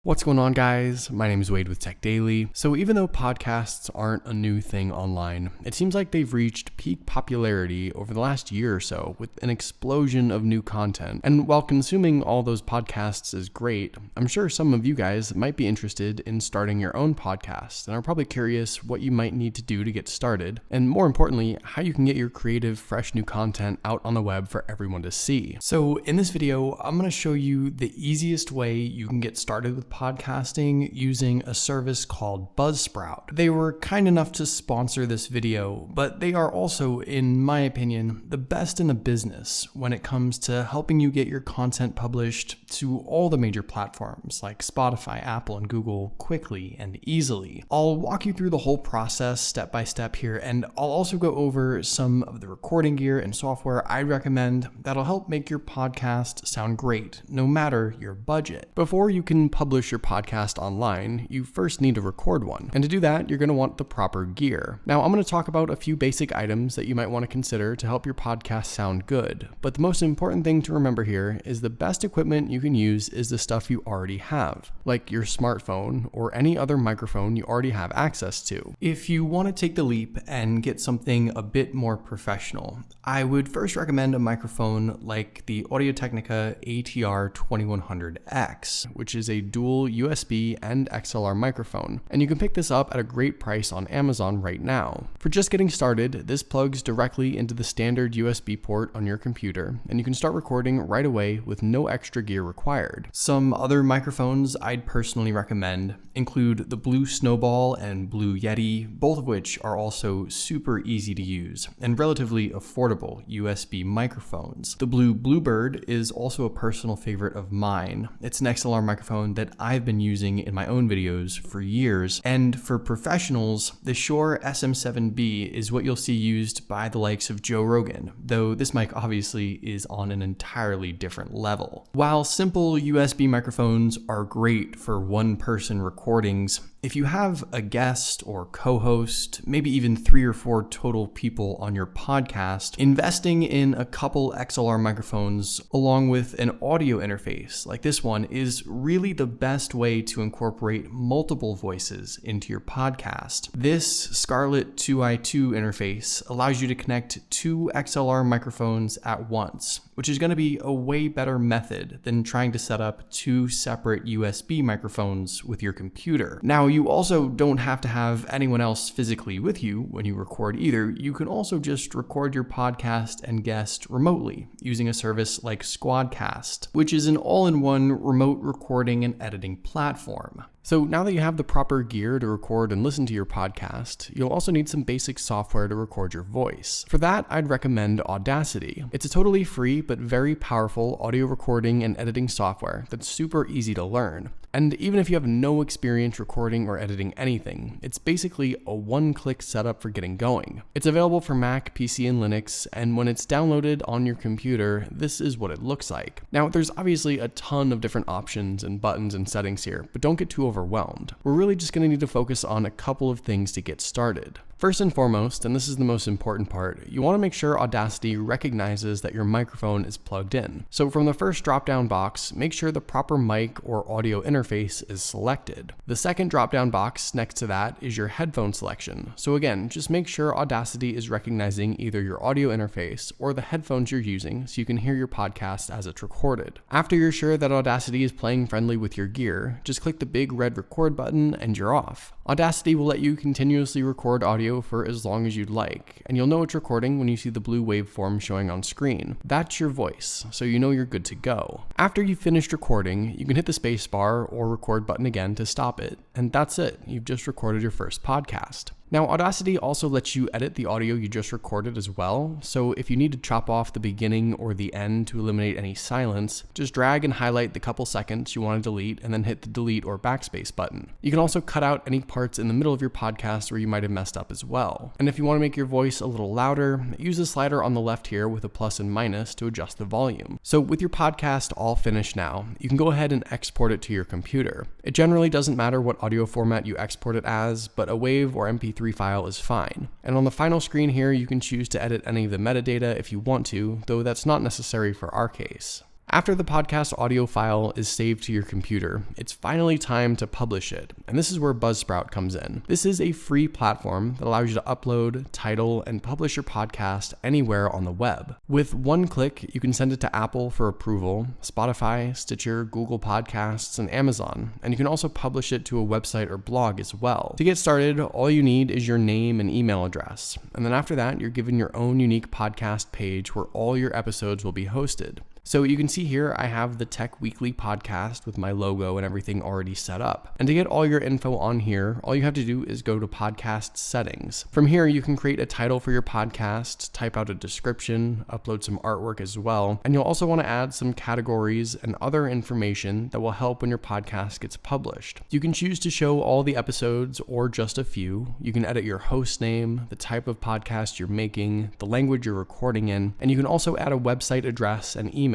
What's going on, guys? My name is Wade with TechDaily. So even though podcasts aren't a new thing online, it seems like they've reached peak popularity over the last year or so with an explosion of new content. And while consuming all those podcasts is great, I'm sure some of you guys might be interested in starting your own podcast and are probably curious what you might need to do to get started, and more importantly, how you can get your creative, fresh new content out on the web for everyone to see. So in this video, I'm going to show you the easiest way you can get started with podcasting using a service called Buzzsprout. They were kind enough to sponsor this video, but they are also, in my opinion, the best in the business when it comes to helping you get your content published to all the major platforms like Spotify, Apple, and Google quickly and easily. I'll walk you through the whole process step by step here, and I'll also go over some of the recording gear and software I recommend that'll help make your podcast sound great, no matter your budget. Before you can publish your podcast online, you first need to record one. And to do that, you're going to want the proper gear. Now, I'm going to talk about a few basic items that you might want to consider to help your podcast sound good. But the most important thing to remember here is the best equipment you can use is the stuff you already have, like your smartphone or any other microphone you already have access to. If you want to take the leap and get something a bit more professional, I would first recommend a microphone like the Audio-Technica ATR 2100X, which is a dual USB and XLR microphone, and you can pick this up at a great price on Amazon right now. For just getting started, this plugs directly into the standard USB port on your computer, and you can start recording right away with no extra gear required. Some other microphones I'd personally recommend include the Blue Snowball and Blue Yeti, both of which are also super easy to use and relatively affordable USB microphones. The Blue Bluebird is also a personal favorite of mine. It's an XLR microphone that I've been using in my own videos for years, and for professionals, the Shure SM7B is what you'll see used by the likes of Joe Rogan, though this mic obviously is on an entirely different level. While simple USB microphones are great for one-person recordings, if you have a guest or co-host, maybe even 3 or 4 total people on your podcast, investing in a couple XLR microphones along with an audio interface like this one is really the best way to incorporate multiple voices into your podcast. This Scarlett 2i2 interface allows you to connect 2 XLR microphones at once, which is going to be a way better method than trying to set up 2 separate USB microphones with your computer. Now, you also don't have to have anyone else physically with you when you record either. You can also just record your podcast and guest remotely using a service like Squadcast, which is an all-in-one remote recording and editing platform. So now that you have the proper gear to record and listen to your podcast, you'll also need some basic software to record your voice. For that, I'd recommend Audacity. It's a totally free but very powerful audio recording and editing software that's super easy to learn. And even if you have no experience recording or editing anything, it's basically a one-click setup for getting going. It's available for Mac, PC, and Linux, and when it's downloaded on your computer, this is what it looks like. Now, there's obviously a ton of different options and buttons and settings here, but don't get too overwhelmed. We're really just going to need to focus on a couple of things to get started. First and foremost, and this is the most important part, you want to make sure Audacity recognizes that your microphone is plugged in. So from the first drop-down box, make sure the proper mic or audio interface is selected. The second drop-down box next to that is your headphone selection. So again, just make sure Audacity is recognizing either your audio interface or the headphones you're using so you can hear your podcast as it's recorded. After you're sure that Audacity is playing friendly with your gear, just click the big red record button and you're off. Audacity will let you continuously record audio for as long as you'd like, and you'll know it's recording when you see the blue waveform showing on screen. That's your voice, so you know you're good to go. After you've finished recording, you can hit the space bar or record button again to stop it, and that's it. You've just recorded your first podcast. Now, Audacity also lets you edit the audio you just recorded as well, so if you need to chop off the beginning or the end to eliminate any silence, just drag and highlight the couple seconds you want to delete and then hit the delete or backspace button. You can also cut out any parts in the middle of your podcast where you might have messed up as well. And if you want to make your voice a little louder, use the slider on the left here with a plus and minus to adjust the volume. So with your podcast all finished now, you can go ahead and export it to your computer. It generally doesn't matter what audio format you export it as, but a WAV or MP3 file is fine. And on the final screen here, you can choose to edit any of the metadata if you want to, though that's not necessary for our case. After the podcast audio file is saved to your computer, it's finally time to publish it. And this is where Buzzsprout comes in. This is a free platform that allows you to upload, title, and publish your podcast anywhere on the web. With one click, you can send it to Apple for approval, Spotify, Stitcher, Google Podcasts, and Amazon. And you can also publish it to a website or blog as well. To get started, all you need is your name and email address. And then after that, you're given your own unique podcast page where all your episodes will be hosted. So you can see here, I have the Tech Weekly podcast with my logo and everything already set up. And to get all your info on here, all you have to do is go to podcast settings. From here, you can create a title for your podcast, type out a description, upload some artwork as well. And you'll also want to add some categories and other information that will help when your podcast gets published. You can choose to show all the episodes or just a few. You can edit your host name, the type of podcast you're making, the language you're recording in, and you can also add a website address and email.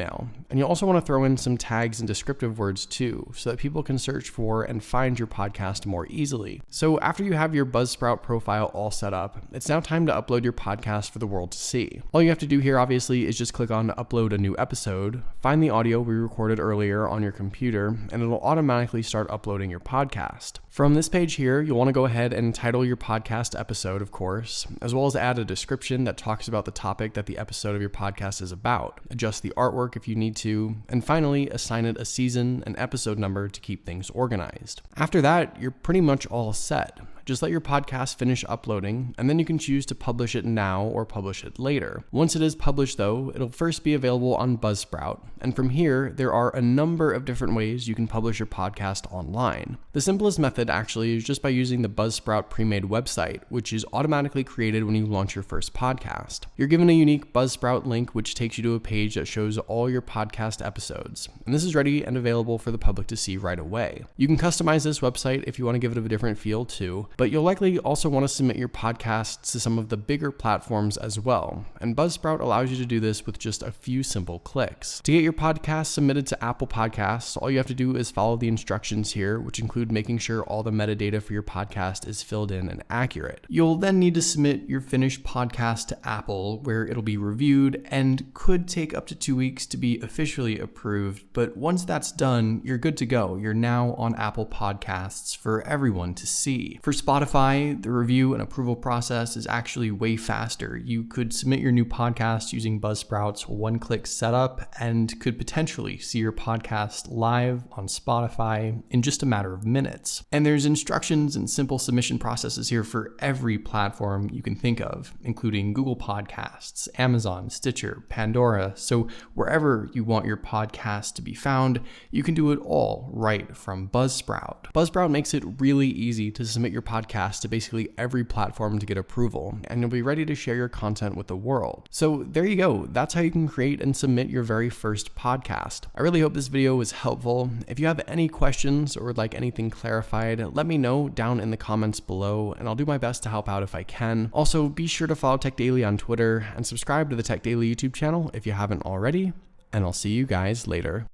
And you'll also want to throw in some tags and descriptive words too, so that people can search for and find your podcast more easily. So after you have your Buzzsprout profile all set up, it's now time to upload your podcast for the world to see. All you have to do here obviously is just click on upload a new episode, find the audio we recorded earlier on your computer, and it'll automatically start uploading your podcast. From this page here, you'll want to go ahead and title your podcast episode, of course, as well as add a description that talks about the topic that the episode of your podcast is about, adjust the artwork if you need to, and finally assign it a season and episode number to keep things organized. After that, you're pretty much all set. Just let your podcast finish uploading, and then you can choose to publish it now or publish it later. Once it is published though, it'll first be available on Buzzsprout, and from here, there are a number of different ways you can publish your podcast online. The simplest method actually is just by using the Buzzsprout pre-made website, which is automatically created when you launch your first podcast. You're given a unique Buzzsprout link which takes you to a page that shows all your podcast episodes, and this is ready and available for the public to see right away. You can customize this website if you want to give it a different feel too, but you'll likely also want to submit your podcasts to some of the bigger platforms as well, and Buzzsprout allows you to do this with just a few simple clicks. To get your podcast submitted to Apple Podcasts, all you have to do is follow the instructions here, which include making sure all the metadata for your podcast is filled in and accurate. You'll then need to submit your finished podcast to Apple, where it'll be reviewed and could take up to 2 weeks to be officially approved, but once that's done, you're good to go. You're now on Apple Podcasts for everyone to see. For Spotify, the review and approval process is actually way faster. You could submit your new podcast using Buzzsprout's one-click setup and could potentially see your podcast live on Spotify in just a matter of minutes. And there's instructions and simple submission processes here for every platform you can think of, including Google Podcasts, Amazon, Stitcher, Pandora. So wherever you want your podcast to be found, you can do it all right from Buzzsprout. Buzzsprout makes it really easy to submit your podcast to basically every platform to get approval, and you'll be ready to share your content with the world. So there you go. That's how you can create and submit your very first podcast. I really hope this video was helpful. If you have any questions or would like anything clarified, let me know down in the comments below, and I'll do my best to help out if I can. Also, be sure to follow TechDaily on Twitter and subscribe to the TechDaily YouTube channel if you haven't already, and I'll see you guys later.